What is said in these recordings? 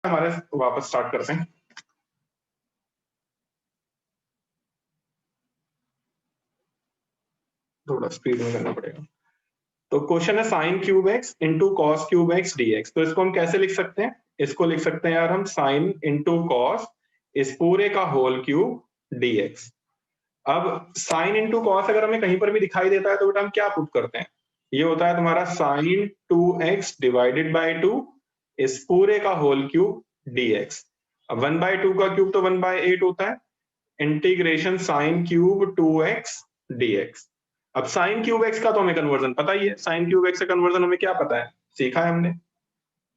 हमारे वापस स्टार्ट करते हैं। थोड़ा स्पीड में करना पड़ेगा। तो क्वेश्चन है sine cube x into cos cube x D x. तो इसको हम कैसे लिख सकते हैं? इसको लिख सकते हैं यार हम साइन इंटू कॉस इस पूरे का होल क्यूब डी एक्स। अब साइन इंटू कॉस अगर हमें कहीं पर भी दिखाई देता है तो बेटा हम क्या पुट करते हैं? ये होता है तुम्हारा साइन 2x डिवाइडेड बाई 2 इस पूरे का होल क्यूब dx। अब 1/2 का क्यूब तो 1/8 होता है, integration sine cube 2x dx। अब साइन क्यूब x का तो हमें कन्वर्जन पता ही है, साइन क्यूब x का कन्वर्जन हमें क्या पता है, सीखा है हमने,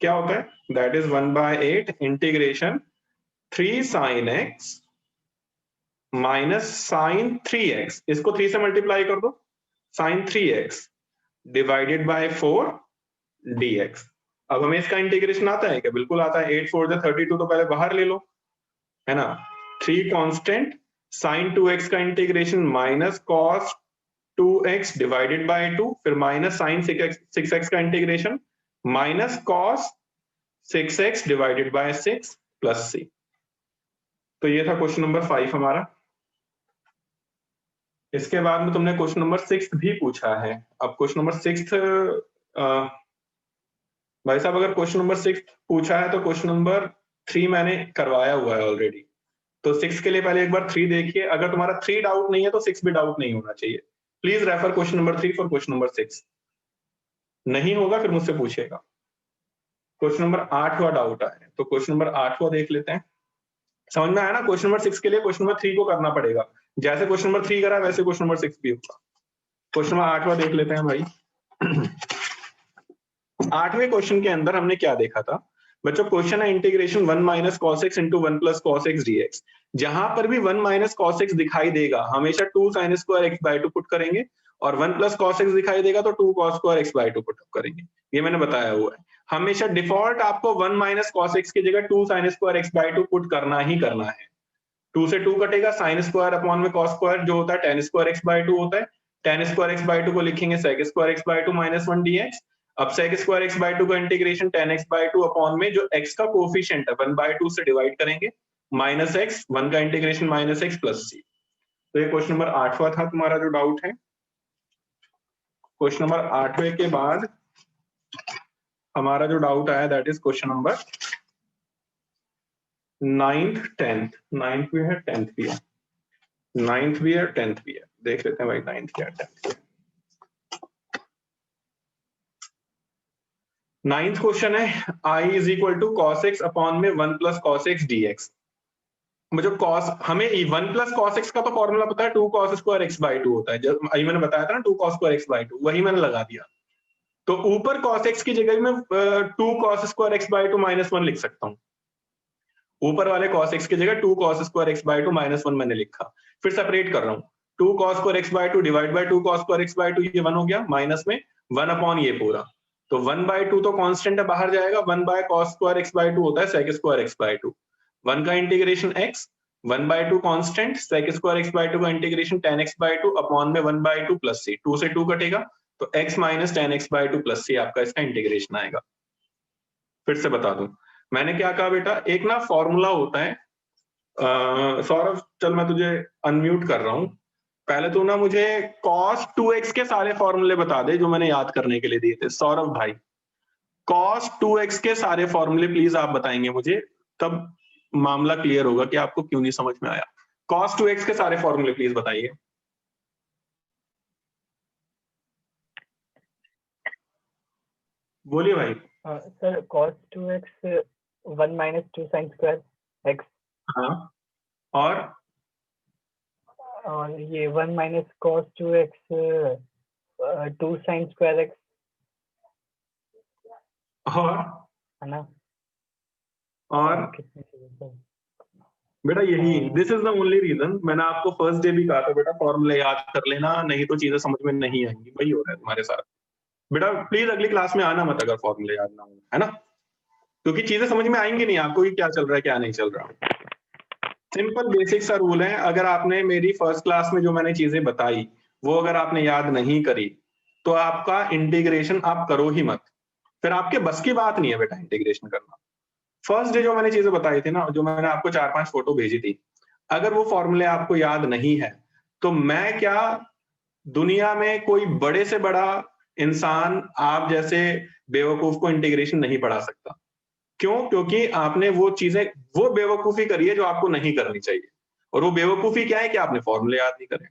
क्या होता है? That is 1/8 integration 3 sine x minus sine 3x, इसको 3 से मल्टीप्लाई कर दो, sign 3x divided by 4 dx। अब हमें इसका इंटीग्रेशन आता है क्या? बिल्कुल आता है। 8 4 32 तो पहले बाहर ले लो, है ना। 3 कांस्टेंट साइन 2x का integration minus cos 2x divided by 2, फिर माइनस साइन 6x का integration minus cos 6x divided by 6 plus c। तो ये था क्वेश्चन नंबर 5 हमारा। इसके बाद में तुमने क्वेश्चन नंबर 6 भी पूछा है। अब क्वेश्चन नंबर 6 भाई साहब अगर क्वेश्चन नंबर 6 पूछा है तो क्वेश्चन नंबर 3 मैंने करवाया हुआ है ऑलरेडी। तो 6 के लिए पहले एक बार 3 देखिए, अगर तुम्हारा 3 डाउट नहीं है तो 6 भी डाउट नहीं होना चाहिए। Please refer question number 3 for question number 6। नहीं होगा फिर मुझसे पूछिएगा। क्वेश्चन नंबर 8वां डाउट आया, तो क्वेश्चन नंबर 8वां देख लेते हैं। समझ में आया ना? क्वेश्चन नंबर 6 के लिए क्वेश्चन नंबर 3 को करना पड़ेगा, जैसे क्वेश्चन नंबर 3 करा वैसे क्वेश्चन नंबर 6 भी होगा। क्वेश्चन नंबर 8वां देख लेते हैं भाई। 8वें क्वेश्चन के अंदर हमने क्या देखा था बच्चों? क्वेश्चन है integration 1 minus cos x into 1 plus cos x dx. जहां पर भी 1 माइनस कॉस एक्स दिखाई देगा हमेशा 2 sine square x by 2 put करेंगे, और 1 प्लस कॉस एक्स दिखाई देगा तो 2 cos square x by 2 put करेंगे। ये मैंने बताया हुआ है। हमेशा डिफॉल्ट आपको 1 माइनस कॉस एक्स की जगह 2 sine square x by 2 put करना ही करना है। 2 से 2 कटेगा, साइन स्क्वायर अपॉन में कॉस स्क्वायर जो होता है tan स्क्वायर एक्स बाय 2 होता है। tan स्क्वायर एक्स बाय 2 को लिखेंगे sec square x by 2 minus 1 dx। अब sec स्क्वायर एक्स बाय 2 का integration tan x by 2 upon में जो x का कोफिशिएंट है 1/2 से डिवाइड करेंगे, माइनस x, 1 का integration minus x plus c। तो ये क्वेश्चन नंबर 8वां था तुम्हारा जो डाउट है। क्वेश्चन नंबर 8वें के बाद हमारा जो डाउट आया that is question number 9th 10th। 9th भी है 10th भी है, 9th भी है 10th भी है। देख लेते हैं भाई 9th क्या 10th क्या। 9th क्वेश्चन है i is equal to cos x upon में 1 प्लस कॉस एक्स डीएक्स। मुझे कॉस, हमें 1 प्लस कॉस एक्स का तो फॉर्मूला पता है, 2 कॉस स्क्वायर एक्स बाय 2 होता है। जब अभी मैंने बताया था ना 2 कॉस स्क्वायर एक्स बाय 2, वही मैंने लगा दिया। तो ऊपर कॉस एक्स की जगह में 2 cos square x by 2 minus 1 लिख सकता हूँ। ऊपर वाले cos x की जगह 2 cos square x by 2 minus 1 मैंने लिखा। फिर सेपरेट कर रहा हूँ, 2 cos square x by 2 divide by 2 cos square x by 2, ये 1 हो गया, माइनस में 1 अपॉन ये पूरा। तो 1/2 तो कांस्टेंट है, बाहर जाएगा, 1 by cos square x by 2 होता है sec स्क्वायर x बाय 2। 1 का integration x, 1/2 constant, sec square x by 2 का integration tan x by 2 upon में 1/2 प्लस c। 2 से 2 कटेगा तो x minus tan x by 2 plus c आपका इसका इंटीग्रेशन आएगा। फिर से बता दूं मैंने क्या कहा बेटा, एक ना फॉर्मूला होता है। सौरभ चल मैं तुझे अनम्यूट कर रहा हूं, पहले तो ना मुझे cos 2x के सारे फॉर्मूले बता दे जो मैंने याद करने के लिए दिए थे। सौरभ भाई cos 2x के सारे फॉर्मूले प्लीज आप बताएंगे मुझे, तब मामला क्लियर होगा कि आपको क्यों नहीं समझ में आया। cos 2x के सारे फॉर्मूले प्लीज बताइए। बोलिए भाई। Sir cos 2x 1 minus 2 sine square x. हाँ, और ये 1 minus cos 2x 2 sine square x और है ना। और कितने सर? बेटा यही, this is the only reason मैंने आपको फर्स्ट डे भी कहा था बेटा फॉर्मूले याद कर लेना, नहीं तो चीजें समझ में नहीं आएंगी। वही हो रहा है तुम्हारे साथ बेटा। प्लीज अगली क्लास में आना मत अगर फॉर्मूले याद ना हो, है ना, क्योंकि चीजें समझ में आएंगी नहीं आपको कि क्या चल रहा है क्या नहीं चल रहा। सिंपल बेसिक सा रूल है, अगर आपने मेरी फर्स्ट क्लास में जो मैंने चीजें बताई वो अगर आपने याद नहीं करी तो आपका इंटीग्रेशन आप करो ही मत, फिर आपके बस की बात नहीं है बेटा इंटीग्रेशन करना। फर्स्ट डे जो मैंने चीजें बताई थी ना, जो मैंने आपको 4-5 फोटो भेजी थी, अगर वो फॉर्मूले आपको याद नहीं है तो मैं क्या, दुनिया में कोई बड़े से बड़ा इंसान आप जैसे बेवकूफ को इंटीग्रेशन नहीं पढ़ा सकता। क्यों? क्योंकि आपने वो चीजें, वो बेवकूफी करी है जो आपको नहीं करनी चाहिए। और वो बेवकूफी क्या है कि आपने फॉर्मूले याद नहीं करे,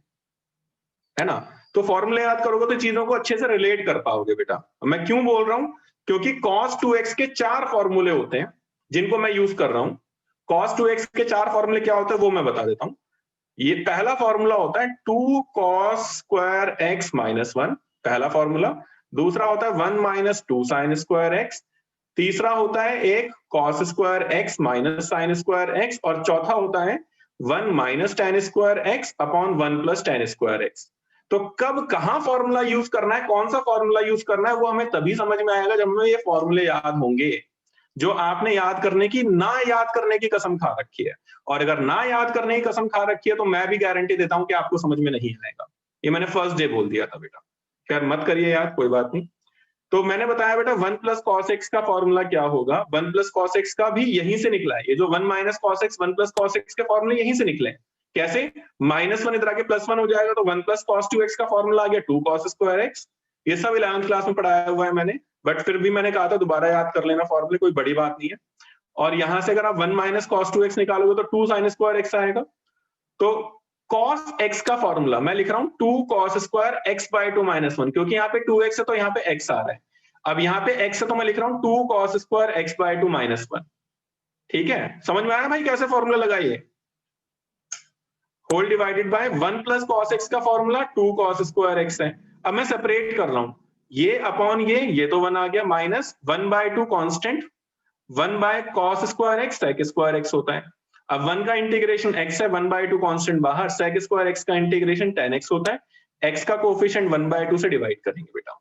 है ना? तो फॉर्मूले याद करोगे तो चीजों को अच्छे से रिलेट कर पाओगे बेटा। मैं क्यों बोल रहा हूं? क्योंकि cos 2x के 4 फॉर्मूले होते हैं जिनको मैं यूज कर रहा हूं। cos 2x के 4 फॉर्मूले क्या होते हैं वो मैं बता देता हूं। ये पहला फॉर्मूला होता है 2 cos स्क्वायर x माइनस 1, पहला फॉर्मूला। दूसरा होता है 1 माइनस 2 sin स्क्वायर x। तीसरा होता है एक cos square x minus sin square x। और चौथा होता है 1 minus tan square x upon 1 plus tan square x। तो कब कहां फॉर्मूला यूज करना है, कौन सा फॉर्मूला यूज करना है, वो हमें तभी समझ में आएगा जब हमें ये फॉर्मूले याद होंगे जो आपने याद करने की, ना याद करने की कसम खा रखी है। और अगर ना याद करने की कसम खा रखी है तो मैं भी गारंटी देता हूं कि आपको समझ में नहीं आएगा। ये मैंने फर्स्ट डे बोल दिया था बेटा। खैर मत करिए याद, कोई बात नहीं। तो मैंने बताया बेटा 1 प्लस कॉस एक्स का फॉर्मूला क्या होगा। 1 प्लस कॉस एक्स का भी यहीं से निकला है। ये जो 1 minus cos x, 1 plus cos x के फॉर्मूले यहीं से निकले। कैसे? -1 इधर आके +1 हो जाएगा तो 1 प्लस कॉस 2x का फॉर्मूला आ गया 2 कॉस स्क्वायर एक्स। ये सब 11th क्लास में पढ़ाया हुआ है मैंने, बट फिर भी मैंने कहा था दोबारा याद कर लेना फॉर्मूले, कोई बड़ी बात नहीं है। और यहां से अगर आप 1 माइनस कॉस 2x निकालोगे तो 2 साइन स्क्वायर एक्स आएगा। तो cos x का फॉर्मूला मैं लिख रहा हूं 2 cos square x by 2 minus 1, क्योंकि यहाँ पे 2x है तो यहाँ पे x आ रहा है। अब यहाँ पे x है तो मैं लिख रहा हूं 2 cos square x by 2 minus 1। ठीक है, समझ में आया भाई कैसे फॉर्मूला लगाइए? Whole divided by 1 plus cos x का फॉर्मूला 2 cos स्क्वायर x है। अब मैं सेपरेट कर रहा हूं, ये अपॉन ये तो 1 आ गया, minus 1 by 2 constant, 1 by cos square x sec square x होता है। अब 1 का इंटीग्रेशन x है, 1 बाय 2 कांस्टेंट बाहर, sec स्क्वायर x का इंटीग्रेशन tan x होता है। x का कोफिशिएंट 1 बाय 2 से डिवाइड करेंगे बेटा।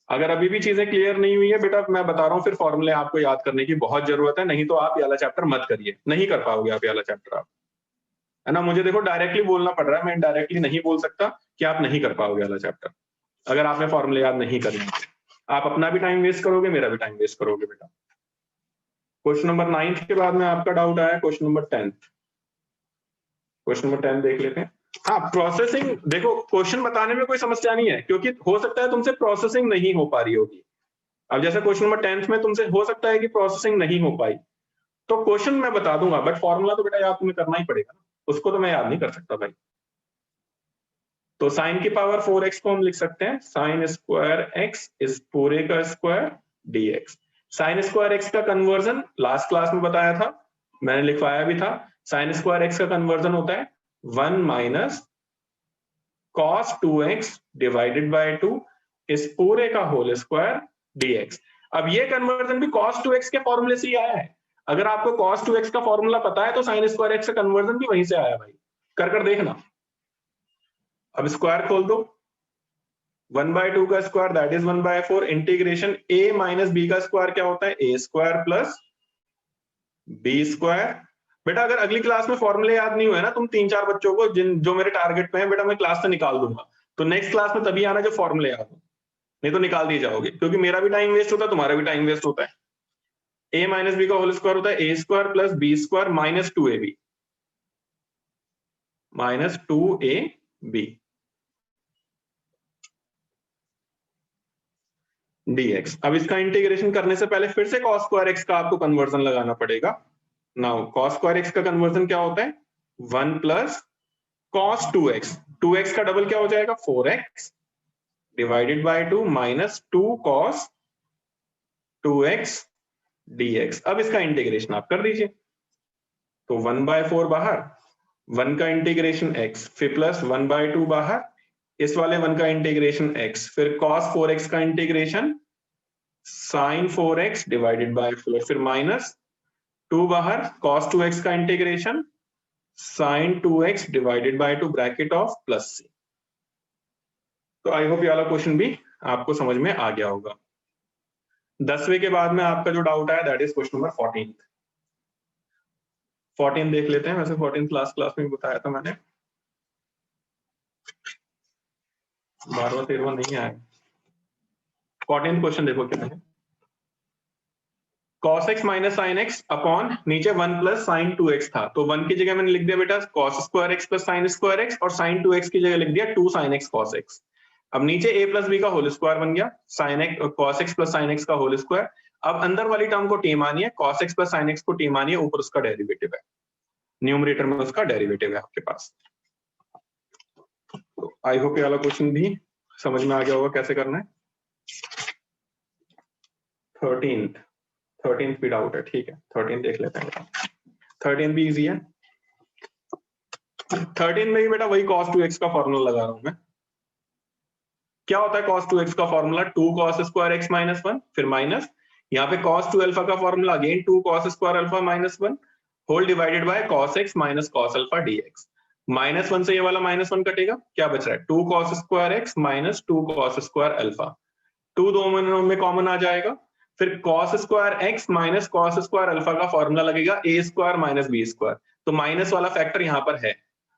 अगर अभी भी चीजें क्लियर नहीं हुई है बेटा, मैं बता रहा हूं, फिर फॉर्मूले आपको याद करने की बहुत जरूरत है, नहीं तो आप ये वाला चैप्टर मत करिए, नहीं कर पाओगे आप ये वाला चैप्टर आप, है ना? मुझे देखो डायरेक्टली बोलना पड़ रहा है, मैं डायरेक्टली नहीं बोल सकता कि आप नहीं कर पाओगे वाला चैप्टर अगर आपने फॉर्मूले याद नहीं करने। आप अपना भी टाइम वेस्ट करोगे, मेरा भी टाइम वेस्ट करोगे बेटा। क्वेश्चन नंबर 9 के बाद में आपका डाउट आया क्वेश्चन नंबर 10। क्वेश्चन नंबर 10 देख लेते हैं। हाँ, प्रोसेसिंग देखो, क्वेश्चन बताने में कोई समस्या नहीं है, क्योंकि हो सकता है तुमसे प्रोसेसिंग नहीं हो पा रही होगी। अब जैसे क्वेश्चन नंबर 10 में तुमसे हो सकता है कि प्रोसेसिंग नहीं हो पाई, तो क्वेश्चन मैं बता दूंगा, बट फॉर्मूला तो बेटा याद तुम्हें करना ही पड़ेगा ना, उसको तो मैं याद नहीं कर सकता भाई। तो साइन की पावर 4x को हम लिख सकते हैं साइन स्क्वायर x इस पूरे का square dx। Sine square x का कन्वर्जन लास्ट क्लास में बताया था, मैंने लिखवाया भी था। साइन स्क्वायर x का कन्वर्जन होता है 1 minus cos 2x divided by 2 इस पूरे का होल स्क्वायर dx। अब ये कन्वर्जन भी cos 2x के फॉर्मूले से ही आया है। अगर आपको cos 2x का फॉर्मूला पता है तो साइन स्क्वायर x का कन्वर्जन भी वहीं से आया भाई, कर देखना। अब स्क्वायर खोल दो, 1 बाय 2 का square that is 1 by 4 integration a minus b का स्क्वायर क्या होता है a square plus b square. बेटा अगर अगली क्लास में फॉर्मूले याद नहीं हुए ना, तुम 3-4 बच्चों को जिन जो मेरे टारगेट पे हैं बेटा, मैं क्लास से निकाल दूंगा। तो नेक्स्ट क्लास में तभी आना जब फॉर्मूले याद हो, नहीं तो निकाल दिए जाओगे, क्योंकि मेरा भी टाइम वेस्ट होता है, तुम्हारा भी टाइम वेस्ट होता है। a माइनस b का होल स्क्वायर होता है a square plus b square minus 2ab minus 2ab dx। अब इसका इंटीग्रेशन करने से पहले फिर से cos स्क्वायर x का आपको कन्वर्जन लगाना पड़ेगा। नाउ cos स्क्वायर x का कन्वर्जन क्या होता है 1 प्लस cos 2x, 2x का डबल क्या हो जाएगा 4x divided by 2 minus 2 cos 2x dx। अब इसका इंटीग्रेशन आप कर दीजिए, तो 1 बाय 4 बाहर, 1 का इंटीग्रेशन x, फिर प्लस 1 बाय 2 बाहर, इस वाले 1 का इंटीग्रेशन x, फिर cos 4x का integration sin 4x divided by 4, फिर माइनस 2 बाहर, cos 2x का integration sin 2x divided by 2 bracket of plus c। तो आई होप ये वाला क्वेश्चन भी आपको समझ में आ गया होगा। 10वें के बाद में आपका जो डाउट आया दैट इज क्वेश्चन नंबर 14। 14 देख लेते हैं। वैसे 14 क्लास में बताया था मैंने, 12वां 13वां नहीं आया। 14 क्वेश्चन देखो क्या है। cos x minus sine x upon नीचे 1 प्लस साइन 2x था, तो 1 की जगह मैंने लिख दिया बेटा cos square x plus sine square x, और साइन 2x की जगह लिख दिया 2 sin x cos x। अब नीचे a प्लस b का होल स्क्वायर बन गया, sin x cos x plus sin x का होल स्क्वायर। अब अंदर वाली टर्म को t मानिए, cos x plus sin x को t मानिए, ऊपर उसका डेरिवेटिव है, न्यूमरेटर में उसका डेरिवेटिव है आपके पास। तो आई होप ये वाला क्वेश्चन भी समझ में आ गया होगा कैसे करना है। 13th भी डाउट है, ठीक है 13 देख लेते हैं बेटा। 13 भी इजी है। 13 में भी बेटा वही cos 2x का फॉर्मूला लगा रहा हूं मैं। क्या होता है cos 2x का formula? 2 cos square x minus 1, फिर माइनस यहाँ पे cos 2 अल्फा का formula again 2 cos square alpha minus 1 whole divided by cos x minus cos alpha dx। माइनस 1 से ये वाला माइनस 1 कटेगा, क्या बच रहा है 2 cos square x minus 2 cos square alpha, 2 दोनों में कॉमन आ जाएगा, फिर cos square x minus cos square alpha का फॉर्मूला लगेगा a स्क्वायर माइनस b स्क्वायर, तो माइनस वाला फैक्टर यहाँ पर है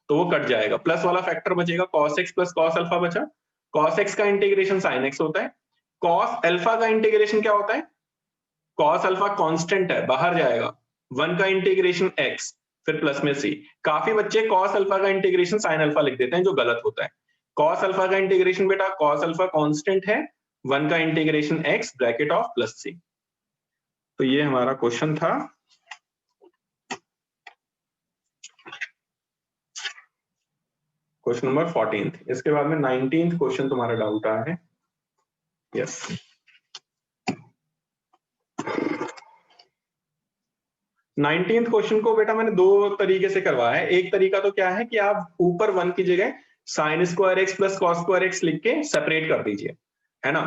तो वो कट जाएगा, प्लस वाला फैक्टर बचेगा, cos x plus cos alpha बचा। cos x का इंटीग्रेशन sin x होता है, cos अल्फा का इंटीग्रेशन क्या होता है? cos अल्फा कांस्टेंट है, बाहर जाएगा, 1 का इंटीग्रेशन x फिर प्लस में c। काफी बच्चे cos अल्फा का इंटीग्रेशन sin अल्फा लिख देते हैं जो गलत होता है। cos अल्फा का इंटीग्रेशन बेटा cos अल्फा कांस्टेंट है, 1 का integration x bracket of plus c। तो ये हमारा क्वेश्चन था। Question number 14th। इसके बाद में 19th क्वेश्चन तुम्हारा डाउट आया है। यस, 19th क्वेश्चन को बेटा मैंने दो तरीके से करवाया है। एक तरीका तो क्या है कि आप ऊपर 1 की जगह sign square x plus cos square x लिख के सेपरेट कर दीजिए, है ना,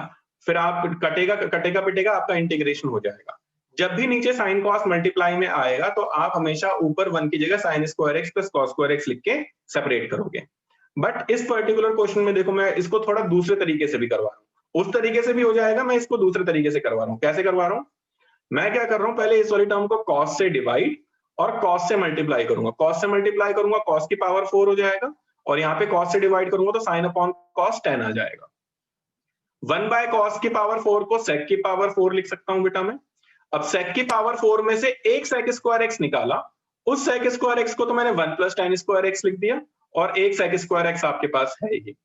फिर आप कटेगा पिटेगा आपका इंटीग्रेशन हो जाएगा। जब भी नीचे साइन कॉस मल्टीप्लाई में आएगा तो आप हमेशा ऊपर 1 की जगह sign square x plus cos square x लिख के सेपरेट करोगे। बट इस पर्टिकुलर क्वेश्चन में देखो मैं इसको थोड़ा दूसरे तरीके से भी करवा रहा हूँ, उस तरीके से भी हो जाएगा, मैं इसको दूसरे तरीके से करवा रहा हूँ। कैसे करवा रहा हूँ? मैं क्या कर रहा हूं, पहले इस वाली टर्म को cos से डिवाइड और cos से मल्टीप्लाई करूंगा, cos से मल्टीप्लाई करूंगा cos की पावर 4 हो जाएगा, और यहाँ पे cos से डिवाइड करूंगा तो sin अपॉन cos 10 आ जाएगा। 1 बाय cos की पावर 4 को sec की पावर 4 लिख सकता हूं बेटा मैं। अब sec की पावर 4 में से एक sec स्क्वायर x निकाला, उस sec स्क्वायर x को तो मैंने 1 प्लस tan स्क्वायर x लिख दिया, और एक sec स्क्वायर x आपके पास है ही।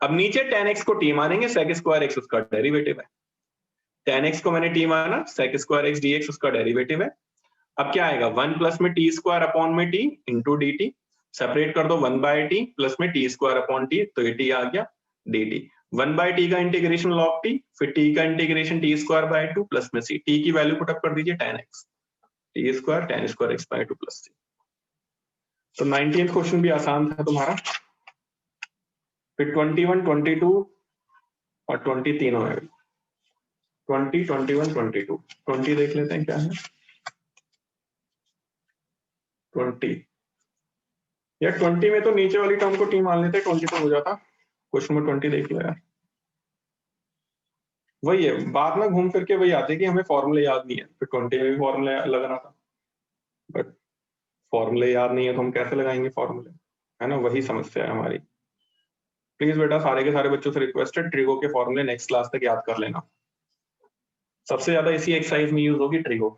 अब नीचे tan x को t मानेंगे, sec स्क्वायर x उसका डेरिवेटिव है, tan x को मैंने t माना, sec स्क्वायर x dx उसका डेरिवेटिव है। अब क्या आएगा 1 प्लस में t स्क्वायर अपॉन में t इंटू dt, सेपरेट कर दो 1 बाय t प्लस में t स्क्वायर अपॉन t, तो ये t आ गया dt। 1 बाय t का इंटीग्रेशन log t, फिर t का integration t square by 2 plus में c, t की वैल्यू पुट अप कर दीजिए tan x, t square tan square x by 2 plus c। तो 19th क्वेश्चन भी आसान था तुम्हारा। फिर 21, 22 और 20 तीनों है। 20, 21, 22, 20 देख लेते हैं क्या है। 20 या 20 में तो नीचे वाली टर्म को टी मान लेते, 20 तो हो जाता। क्वेश्चन नंबर 20 देख लो यार, वही है, बाद में घूम फिर के वही आते कि हमें फॉर्मूले याद नहीं है, फिर 20 में भी फॉर्मूले लगाना था, बट फॉर्मूले याद नहीं है तो हम कैसे लगाएंगे फॉर्मूले, है ना, वही समस्या है हमारी। प्लीज बेटा सारे के सारे बच्चों से रिक्वेस्ट है, ट्रिगो के फॉर्मूले नेक्स्ट क्लास तक याद कर लेना, सबसे ज्यादा इसी एक्सरसाइज में यूज होगी ट्रिगो।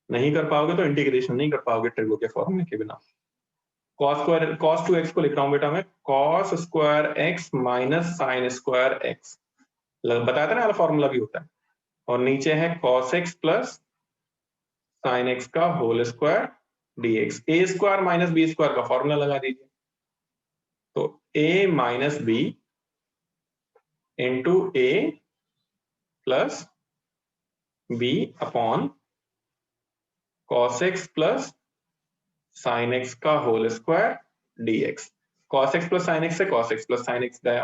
नहीं कर पाओगे तो इंटीग्रेशन नहीं कर पाओगे ट्रिगो के फॉर्मूले के बिना। cos 2x को लिख रहा हूं बेटा मैं, cos square x minus sine square x, बताया था ना वाला फॉर्मूला भी होता है, और नीचे है cos x plus sine x का होल स्क्वायर dx, a स्क्वायर माइनस b स्क्वायर का फॉर्मूला लगा दीजिए, तो a minus b into a plus b upon cos x plus sine x का whole square dx। cos x plus sine x से cos x plus sine x गया,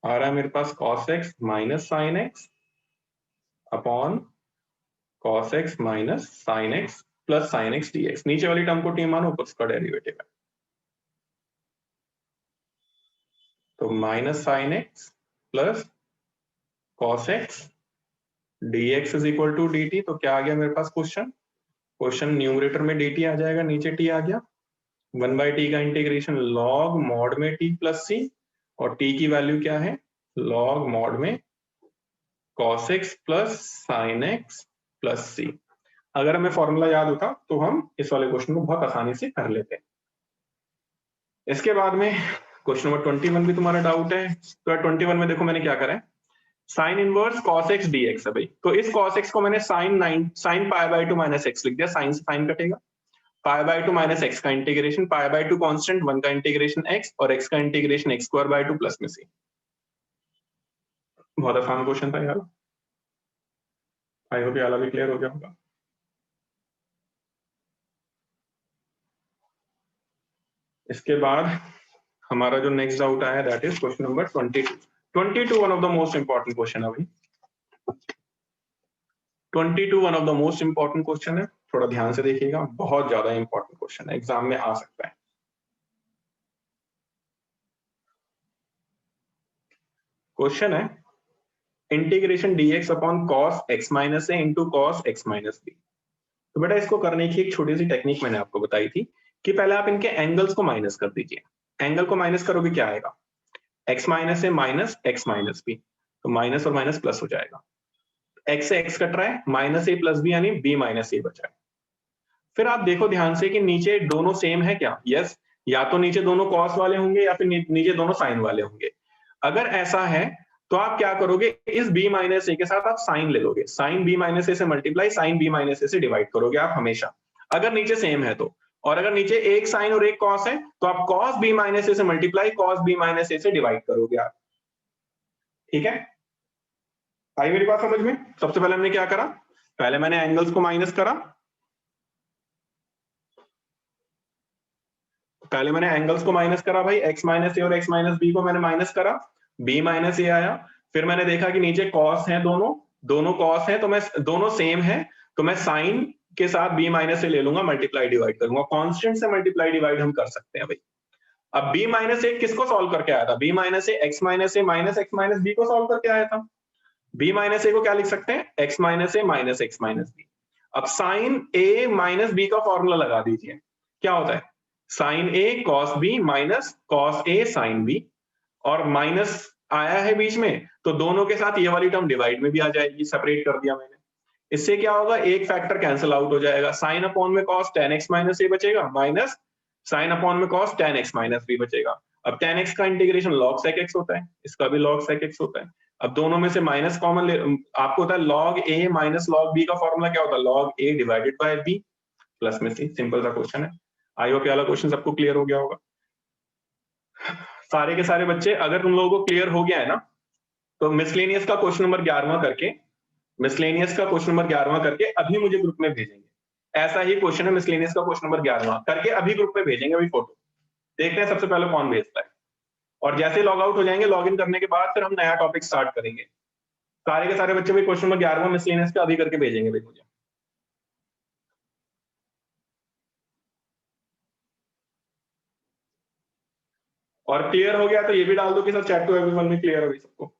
आ रहा है मेरे पास cos x minus sine x अपॉन cos x minus sine x plus sine x dx। नीचे वाली टर्म को t मानो, ऊपर उसका डेरिवेटिव है, तो minus sine x plus cos x dx is equal to dt। तो क्या आ गया मेरे पास क्वेश्चन न्यूमरेटर में dt आ जाएगा, नीचे t आ गया, 1 बाई टी का इंटीग्रेशन लॉग मॉड में t प्लस c, और t की वैल्यू क्या है लॉग मॉड में cos x plus sin x plus c। अगर हमें फॉर्मूला याद होता तो हम इस वाले क्वेश्चन को बहुत आसानी से कर लेते। इसके बाद में क्वेश्चन नंबर 21 भी तुम्हारा डाउट है, तो 21 में देखो मैंने क्या करा है, sine inverse cos x dx है भाई। तो इस cos x को मैंने sin pi by 2 minus x लिख दिया, साइन से साइन कटेगा, पाई बाय 2 माइनस एक्स का इंटीग्रेशन, पाई बाय 2 कांस्टेंट, 1 का इंटीग्रेशन x और x का integration x square by 2 plus में c। बहुत आसान क्वेश्चन था यार, आई होप ये वाला भी क्लियर हो गया होगा। इसके बाद हमारा जो नेक्स्ट डाउट आया that is question number 22 one of the most important question है भाई। 22 one of the most important question है, थोड़ा ध्यान से देखिएगा, बहुत ज्यादा इंपॉर्टेंट क्वेश्चन है, एग्जाम में आ सकता है। क्वेश्चन है integration dx upon cos x minus a into cos x minus b। तो बेटा इसको करने की एक छोटी सी टेक्निक मैंने आपको बताई थी कि पहले आप इनके एंगल्स को माइनस कर दीजिए। एंगल को माइनस करोगे क्या आएगा, x minus a minus x minus B, तो माइनस और माइनस प्लस हो जाएगा, x से x कट रहा है, माइनस ए प्लस बी यानी b माइनस ए बचा है। फिर आप देखो ध्यान से कि नीचे दोनों सेम है क्या, यस, या तो नीचे दोनों कॉस वाले होंगे या फिर नीचे दोनों साइन वाले होंगे। अगर ऐसा है तो आप क्या करोगे, इस b माइनस ए के साथ आप साइन ले लोगे, साइन b माइनस ए से मल्टीप्लाई साइन b माइनस ए से डिवाइड करोगे आप हमेशा, अगर नीचे सेम है तो। और अगर नीचे एक साइन और एक कॉस है तो आप cos b माइनस ए से मल्टीप्लाई cos b माइनस ए से डिवाइड करोगे आप। ठीक है, आई मेरी बात समझ में। सबसे पहले हमने क्या करा, पहले मैंने एंगल्स को माइनस करा, पहले मैंने एंगल्स को माइनस करा भाई, x माइनस ए और x माइनस बी को मैंने माइनस करा, b माइनस ए आया। फिर मैंने देखा कि नीचे cos है, दोनों cos है, तो मैं दोनों सेम है तो मैं साइन के साथ b माइनस ए ले लूंगा, मल्टीप्लाई डिवाइड करूंगा, कांस्टेंट से मल्टीप्लाई डिवाइड हम कर सकते हैं भाई। अब b माइनस ए किसको सॉल्व करके आया था, b minus A x minus a minus x minus B को सॉल्व करके आया था। b माइनस ए को क्या लिख सकते हैं, x minus a minus x minus b. अब साइन a माइनस b का फॉर्मूला लगा दीजिए, क्या होता है, sine a cos b minus cos a sin b, और माइनस आया है बीच में तो दोनों के साथ ये वाली टर्म डिवाइड में भी आ जाएगी, सेपरेट कर दिया मैंने। इससे क्या होगा, एक फैक्टर कैंसिल आउट हो जाएगा, साइन अपॉन में cos tan x minus a बचेगा, माइनस साइन अपॉन में cos tan x minus b बचेगा। अब tan x का इंटीग्रेशन log sec x होता है, इसका भी log sec x होता है। अब दोनों में से माइनस कॉमन आपको होता है log a minus log b का फॉर्मूला क्या होता है, log a divided by b plus में c। सिंपल सा क्वेश्चन है, आई होप ये वाला क्वेश्चन सबको क्लियर हो गया होगा। सारे के सारे बच्चे, अगर तुम लोगों को क्लियर हो गया है ना, तो मिसलेनियस का क्वेश्चन नंबर 11वां करके, मिसलेनियस का क्वेश्चन नंबर 11वां करके अभी मुझे ग्रुप में भेजेंगे। ऐसा ही क्वेश्चन है मिसलेनियस का क्वेश्चन नंबर 11वां करके अभी ग्रुप में भेजेंगे, अभी फोटो देखते हैं सबसे पहले कौन भेजता है। और जैसे लॉग आउट हो जाएंगे, लॉग इन करने के बाद फिर हम नया टॉपिक स्टार्ट करेंगे। सारे के सारे बच्चे भी क्वेश्चन नंबर 11वां मिसलेनियस का अभी करके भेजेंगे भाई मुझे। और क्लियर हो गया तो ये भी डाल दो कि सर चैट टू एवरीवन में क्लियर हो गई सबको।